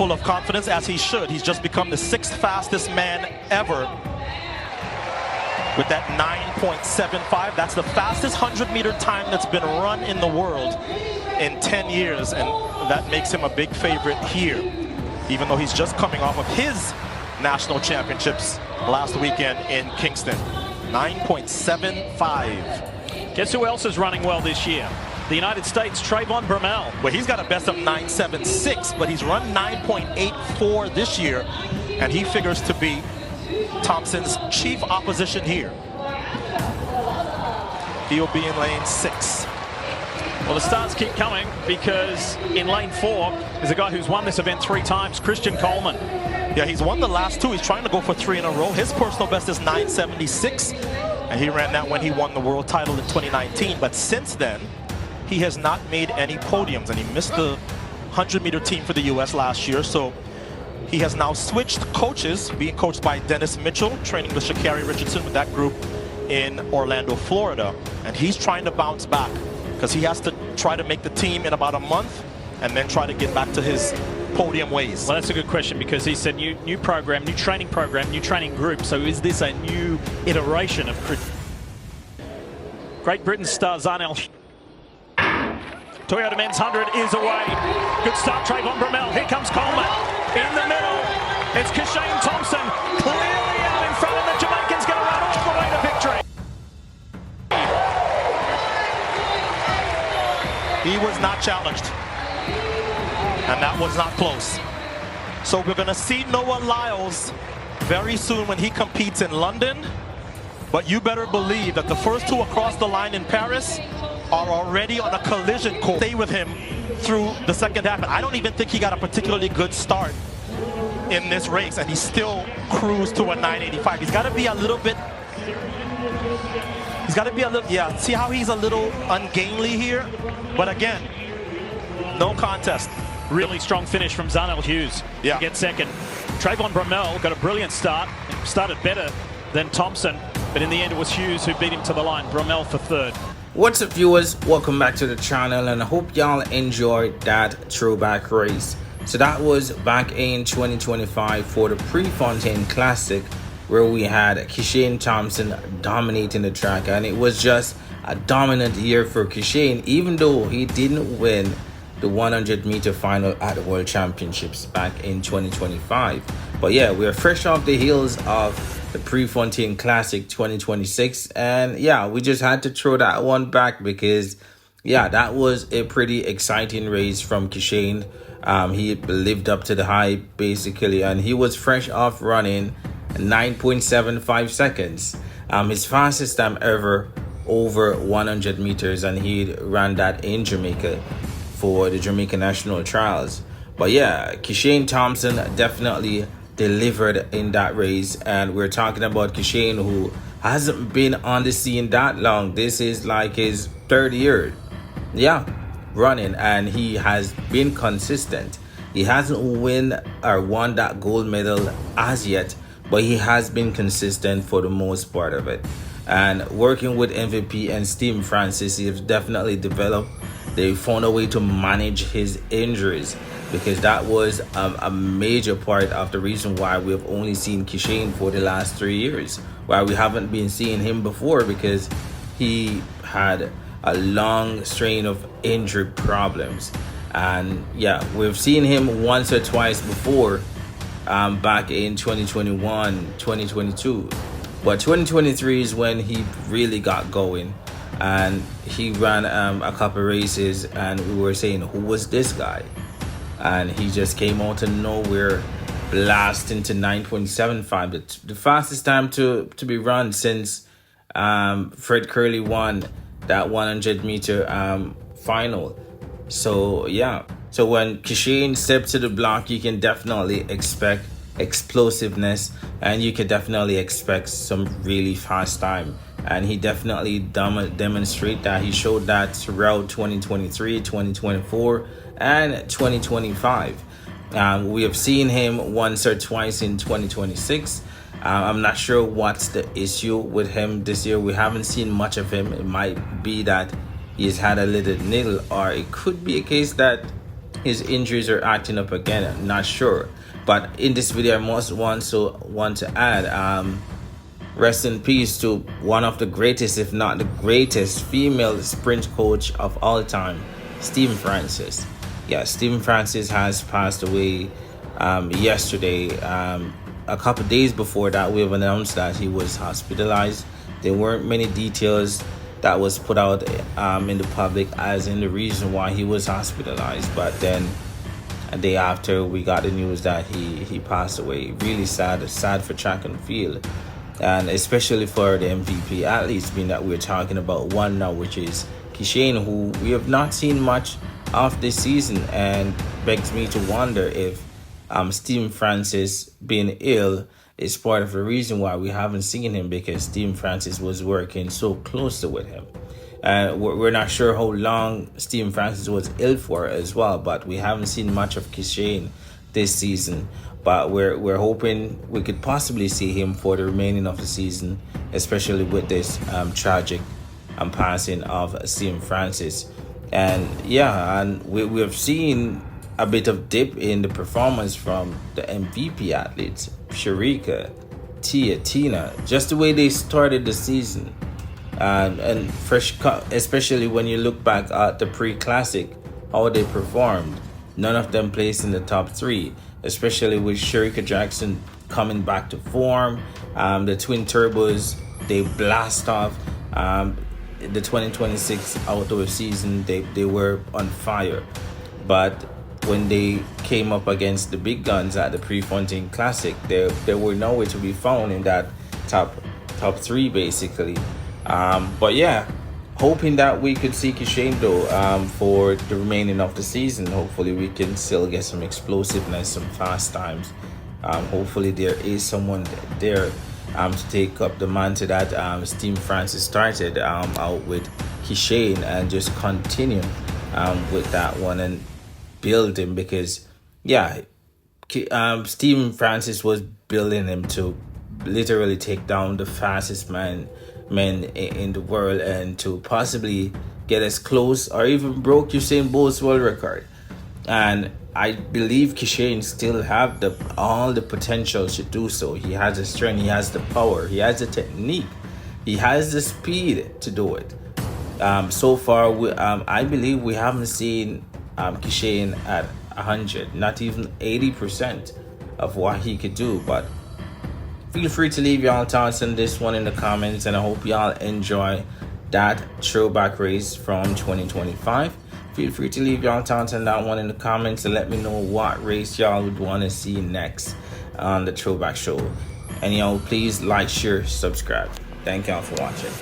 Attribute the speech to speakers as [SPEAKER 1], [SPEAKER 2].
[SPEAKER 1] full of confidence, as he should. He's just become the 6th fastest man ever with that 9.75. That's the fastest 100-meter time that's been run in the world in 10 years, and that makes him a big favorite here, even though he's just coming off of his national championships last weekend in Kingston. 9.75.
[SPEAKER 2] Guess who else is running well this year? The United States, Trayvon Bromell.
[SPEAKER 1] Well, he's got a best of 9.76, but he's run 9.84 this year, and he figures to be Thompson's chief opposition here. He'll be in lane 6.
[SPEAKER 2] Well, the starts keep coming because in lane 4 is a guy who's won this event 3 times, Christian Coleman.
[SPEAKER 1] Yeah, he's won the last 2. He's trying to go for 3 in a row. His personal best is 9.76, and he ran that when he won the world title in 2019. But since then, he has not made any podiums, and he missed the 100-meter team for the U.S. last year. So he has now switched coaches, being coached by Dennis Mitchell, training with Sha'Carri Richardson with that group in Orlando, Florida. And he's trying to bounce back because he has to try to make the team in about a month and then try to get back to his podium ways.
[SPEAKER 2] Well, that's a good question, because he said new program, new training group. So is this a new iteration of Great Britain's star Zarnell? Toyota Men's 100 is away. Good start, Trayvon Bromell. Here comes Coleman. In the middle, it's Kishane Thompson. Clearly out in front, and the Jamaican's going to run all the way to victory.
[SPEAKER 1] He was not challenged, and that was not close. So we're going to see Noah Lyles very soon when he competes in London. But you better believe that the first 2 across the line in Paris are already on a collision course. Stay with him through the second half. And I don't even think he got a particularly good start in this race, and he still cruised to a 9.85. He's got to be a little bit. Yeah. See how he's a little ungainly here? But again, no contest.
[SPEAKER 2] Really strong finish from Zarnell Hughes to get second. Trayvon Bromell got a brilliant start. Started better than Thompson, but in the end it was Hughes who beat him to the line. Bromell for 3rd.
[SPEAKER 3] What's up, viewers? Welcome back to the channel, and I hope y'all enjoyed that throwback race. So that was back in 2025 for the Prefontaine Classic, where we had Kishane Thompson dominating the track, and it was just a dominant year for Kishane, even though he didn't win the 100-meter final at the World Championships back in 2025. But yeah, we're fresh off the heels of the Prefontaine Classic 2026, and yeah, we just had to throw that one back because yeah, that was a pretty exciting race from Kishane. He lived up to the hype basically, and he was fresh off running 9.75 seconds, his fastest time ever over 100 meters, and he ran that in Jamaica for the Jamaica National Trials. But yeah, Kishane Thompson definitely delivered in that race, and we're talking about Kishane, who hasn't been on the scene that long. This is like his 3rd year running, and he has been consistent. He hasn't won that gold medal as yet, but he has been consistent for the most part of it. And working with MVP and Steve Francis, he has definitely developed. They found a way to manage his injuries, because that was a major part of the reason why we have only seen Kishane for the last 3 years, why we haven't been seeing him before, because he had a long strain of injury problems. And yeah, we've seen him once or twice before, back in 2021, 2022, but 2023 is when he really got going, and he ran a couple races, and we were saying, who was this guy? And he just came out of nowhere, blasting to 9.75, the fastest time to be run since Fred Curley won that 100-meter final. So yeah, so when Kishane steps to the block, you can definitely expect explosiveness, and you could definitely expect some really fast time. And he definitely demonstrate that. He showed that throughout 2023, 2024, and 2025. We have seen him once or twice in 2026. I'm not sure what's the issue with him this year. We haven't seen much of him. It might be that he's had a little niggle, or it could be a case that his injuries are acting up again. I'm not sure. But in this video, I want to add, rest in peace to one of the greatest, if not the greatest, female sprint coach of all time, Stephen Francis. Yeah, Stephen Francis has passed away yesterday. A couple of days before that, we have announced that he was hospitalized. There weren't many details that was put out in the public as in the reason why he was hospitalized. But then a day after, we got the news that he passed away. Really sad for track and field, and especially for the MVP athletes, being that we're talking about one now, which is Kishane, who we have not seen much of this season, and begs me to wonder if Stephen Francis being ill is part of the reason why we haven't seen him, because Stephen Francis was working so closely with him. We're not sure how long Stephen Francis was ill for as well, but we haven't seen much of Kishane this season. But we're hoping we could possibly see him for the remaining of the season, especially with this tragic passing of Stephen Francis. And yeah, and we have seen a bit of dip in the performance from the MVP athletes, Sharika, Tia, Tina, just the way they started the season. And fresh cut, especially when you look back at the pre-classic, how they performed. None of them placed in the top 3, especially with Sharika Jackson coming back to form. The Twin Turbos, they blast off. The 2026 outdoor season, they were on fire. But when they came up against the big guns at the Prefontaine Classic, they were nowhere to be found in that top 3 basically. But yeah, hoping that we could see Kishane though for the remaining of the season. Hopefully we can still get some explosiveness, some fast times. Hopefully there is someone there to take up the mantle that Stephen Francis started out with Kishane, and just continue with that one and build him, because yeah, Stephen Francis was building him to literally take down the fastest men in the world, and to possibly get as close or even broke Usain Bolt's world record. And I believe Kishane still have all the potential to do so. He has the strength, he has the power, he has the technique, he has the speed to do it. So far, I believe we haven't seen Kishane at 100, not even 80% of what he could do. But feel free to leave y'all thoughts on this one in the comments, and I hope y'all enjoy that throwback race from 2025. Feel free to leave y'all thoughts on that one in the comments, and let me know what race y'all would want to see next on the throwback show. And y'all, please like, share, subscribe. Thank y'all for watching.